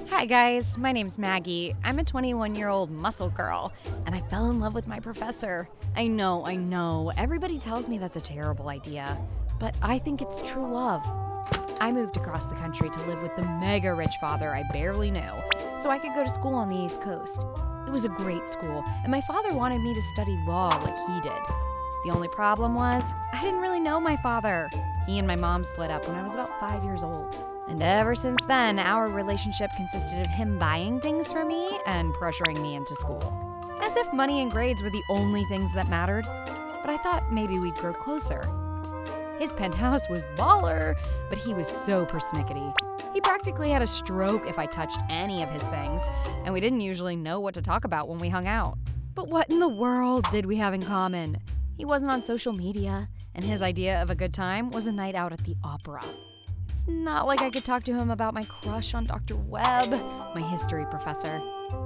Hi guys, my name's Maggie. I'm a 21-year-old muscle girl, and I fell in love with my professor. I know. Everybody tells me that's a terrible idea, but I think it's true love. I moved across the country to live with the mega rich father I barely knew, so I could go to school on the East Coast. It was a great school, and my father wanted me to study law like he did. The only problem was, I didn't really know my father. He and my mom split up when I was about 5 years old. And ever since then, our relationship consisted of him buying things for me and pressuring me into school. As if money and grades were the only things that mattered. But I thought maybe we'd grow closer. His penthouse was baller, but he was so persnickety. He practically had a stroke if I touched any of his things, and we didn't usually know what to talk about when we hung out. But what in the world did we have in common? He wasn't on social media, and his idea of a good time was a night out at the opera. It's not like I could talk to him about my crush on Dr. Webb, my history professor.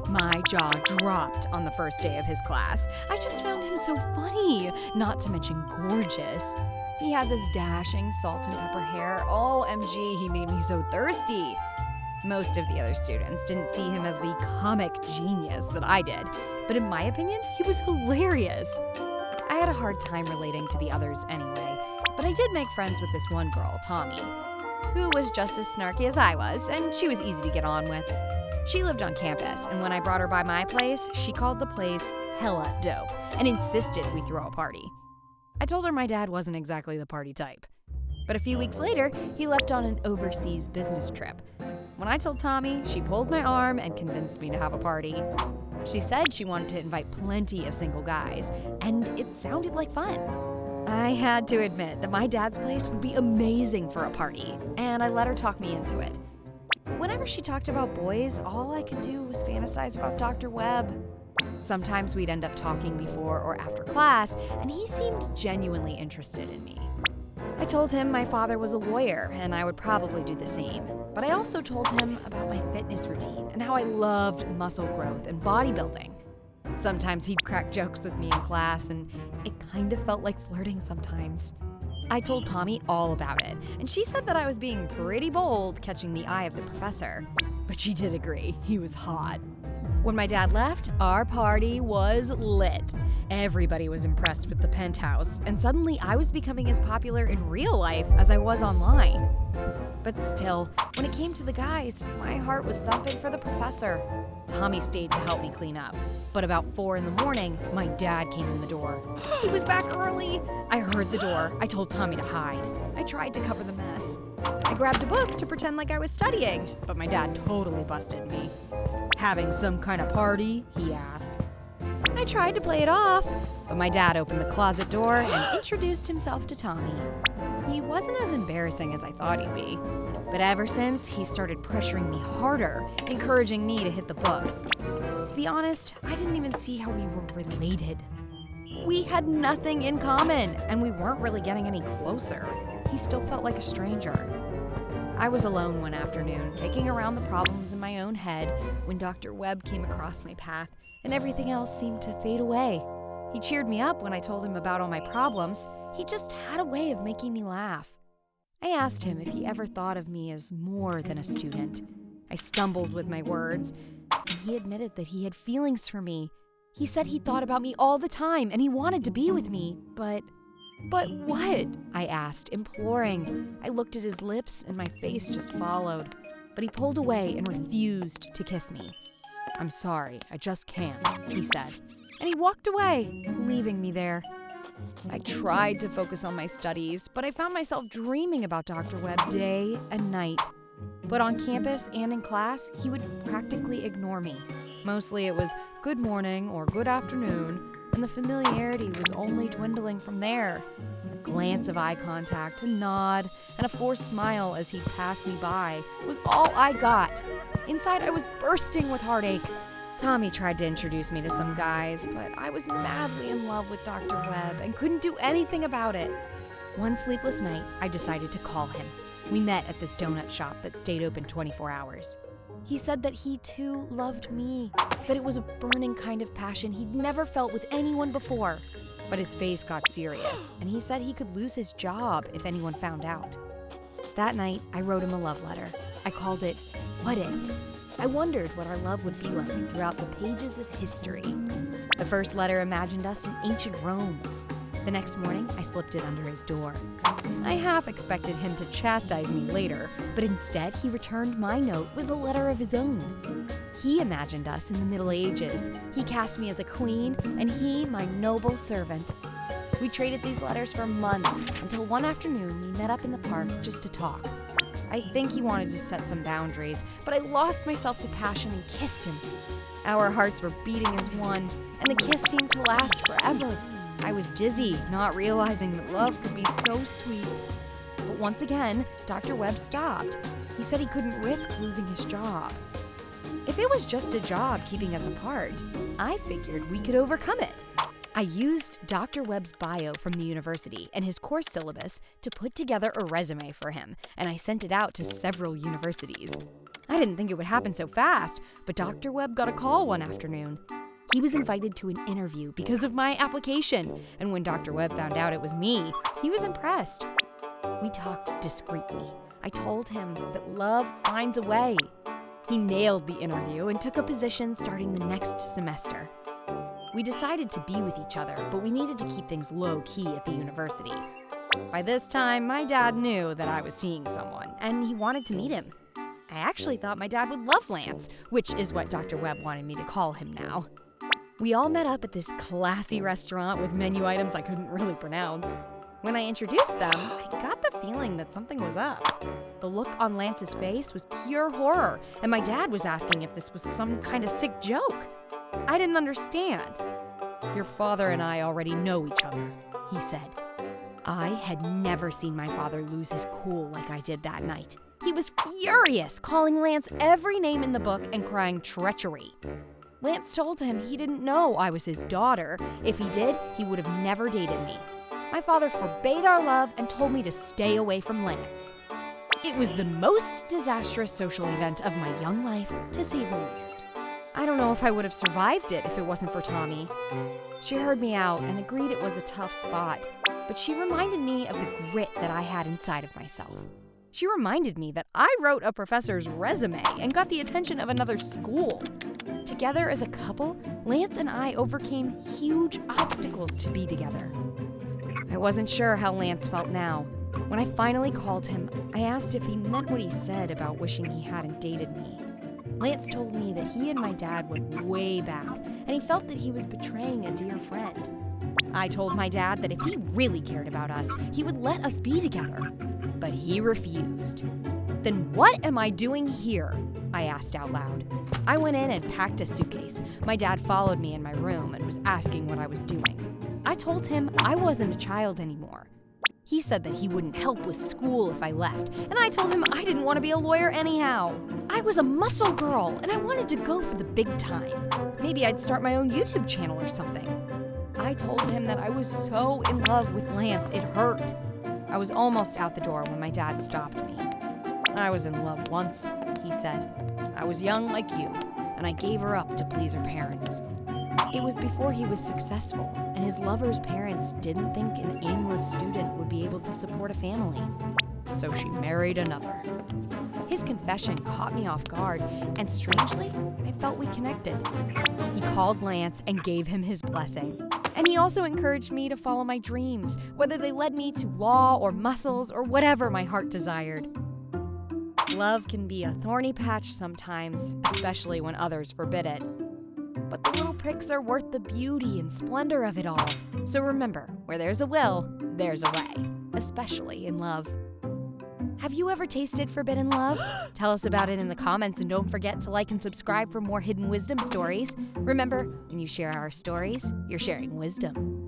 My jaw dropped on the first day of his class. I just found him so funny, not to mention gorgeous. He had this dashing salt and pepper hair. Oh, MG, he made me so thirsty. Most of the other students didn't see him as the comic genius that I did, but in my opinion, he was hilarious. I had a hard time relating to the others anyway, but I did make friends with this one girl, Tommy, who was just as snarky as I was, and she was easy to get on with. She lived on campus, and when I brought her by my place, she called the place hella dope and insisted we throw a party. I told her my dad wasn't exactly the party type. But a few weeks later, he left on an overseas business trip. When I told Tommy, she pulled my arm and convinced me to have a party. She said she wanted to invite plenty of single guys, and it sounded like fun. I had to admit that my dad's place would be amazing for a party, and I let her talk me into it. Whenever she talked about boys, all I could do was fantasize about Dr. Webb. Sometimes we'd end up talking before or after class, and he seemed genuinely interested in me. I told him my father was a lawyer, and I would probably do the same. But I also told him about my fitness routine and how I loved muscle growth and bodybuilding. Sometimes he'd crack jokes with me in class, and it kind of felt like flirting sometimes. I told Tommy all about it, and she said that I was being pretty bold catching the eye of the professor. But she did agree, he was hot. When my dad left, our party was lit. Everybody was impressed with the penthouse, and suddenly I was becoming as popular in real life as I was online. But still, when it came to the guys, my heart was thumping for the professor. Tommy stayed to help me clean up. But about 4 a.m, my dad came in the door. He was back early. I heard the door. I told Tommy to hide. I tried to cover the mess. I grabbed a book to pretend like I was studying, but my dad totally busted me. "Having some kind of party?" he asked. I tried to play it off, but my dad opened the closet door and introduced himself to Tommy. He wasn't as embarrassing as I thought he'd be, but ever since, he started pressuring me harder, encouraging me to hit the books. To be honest, I didn't even see how we were related. We had nothing in common, and we weren't really getting any closer. He still felt like a stranger. I was alone one afternoon, kicking around the problems in my own head, when Dr. Webb came across my path, and everything else seemed to fade away. He cheered me up when I told him about all my problems. He just had a way of making me laugh. I asked him if he ever thought of me as more than a student. I stumbled with my words, and he admitted that he had feelings for me. He said he thought about me all the time, and he wanted to be with me, But what? I asked, imploring. I looked at his lips, and my face just followed. But he pulled away and refused to kiss me. "I'm sorry, I just can't," he said. And he walked away, leaving me there. I tried to focus on my studies, but I found myself dreaming about Dr. Webb day and night. But on campus and in class, he would practically ignore me. Mostly it was good morning or good afternoon, and the familiarity was only dwindling from there. A glance of eye contact, a nod, and a forced smile as he passed me by was all I got. Inside, I was bursting with heartache. Tommy tried to introduce me to some guys, but I was madly in love with Dr. Webb and couldn't do anything about it. One sleepless night, I decided to call him. We met at this donut shop that stayed open 24 hours. He said that he too loved me, that it was a burning kind of passion he'd never felt with anyone before. But his face got serious, and he said he could lose his job if anyone found out. That night, I wrote him a love letter. I called it, "What If?" I wondered what our love would be like throughout the pages of history. The first letter imagined us in ancient Rome. The next morning, I slipped it under his door. I half expected him to chastise me later, but instead he returned my note with a letter of his own. He imagined us in the Middle Ages. He cast me as a queen, and he my noble servant. We traded these letters for months until one afternoon we met up in the park just to talk. I think he wanted to set some boundaries, but I lost myself to passion and kissed him. Our hearts were beating as one, and the kiss seemed to last forever. I was dizzy, not realizing that love could be so sweet. But once again, Dr. Webb stopped. He said he couldn't risk losing his job. If it was just a job keeping us apart, I figured we could overcome it. I used Dr. Webb's bio from the university and his course syllabus to put together a resume for him, and I sent it out to several universities. I didn't think it would happen so fast, but Dr. Webb got a call one afternoon. He was invited to an interview because of my application, and when Dr. Webb found out it was me, he was impressed. We talked discreetly. I told him that love finds a way. He nailed the interview and took a position starting the next semester. We decided to be with each other, but we needed to keep things low-key at the university. By this time, my dad knew that I was seeing someone, and he wanted to meet him. I actually thought my dad would love Lance, which is what Dr. Webb wanted me to call him now. We all met up at this classy restaurant with menu items I couldn't really pronounce. When I introduced them, I got the feeling that something was up. The look on Lance's face was pure horror, and my dad was asking if this was some kind of sick joke. I didn't understand. "Your father and I already know each other," he said. I had never seen my father lose his cool like I did that night. He was furious, calling Lance every name in the book and crying treachery. Lance told him he didn't know I was his daughter. If he did, he would have never dated me. My father forbade our love and told me to stay away from Lance. It was the most disastrous social event of my young life, to say the least. I don't know if I would have survived it if it wasn't for Tommy. She heard me out and agreed it was a tough spot, but she reminded me of the grit that I had inside of myself. She reminded me that I wrote a professor's resume and got the attention of another school. Together as a couple, Lance and I overcame huge obstacles to be together. I wasn't sure how Lance felt now. When I finally called him, I asked if he meant what he said about wishing he hadn't dated me. Lance told me that he and my dad went way back, and he felt that he was betraying a dear friend. I told my dad that if he really cared about us, he would let us be together. But he refused. "Then what am I doing here?" I asked out loud. I went in and packed a suitcase. My dad followed me in my room and was asking what I was doing. I told him I wasn't a child anymore. He said that he wouldn't help with school if I left, and I told him I didn't want to be a lawyer anyhow. I was a muscle girl, and I wanted to go for the big time. Maybe I'd start my own YouTube channel or something. I told him that I was so in love with Lance, it hurt. I was almost out the door when my dad stopped me. "I was in love once," he said. "I was young like you, and I gave her up to please her parents." It was before he was successful, and his lover's parents didn't think an aimless student would be able to support a family. So she married another. His confession caught me off guard, and strangely, I felt we connected. He called Lance and gave him his blessing. And he also encouraged me to follow my dreams, whether they led me to law or muscles or whatever my heart desired. Love can be a thorny patch sometimes, especially when others forbid it. But the little pricks are worth the beauty and splendor of it all. So remember, where there's a will, there's a way, especially in love. Have you ever tasted forbidden love? Tell us about it in the comments, and don't forget to like and subscribe for more hidden wisdom stories. Remember, when you share our stories, you're sharing wisdom.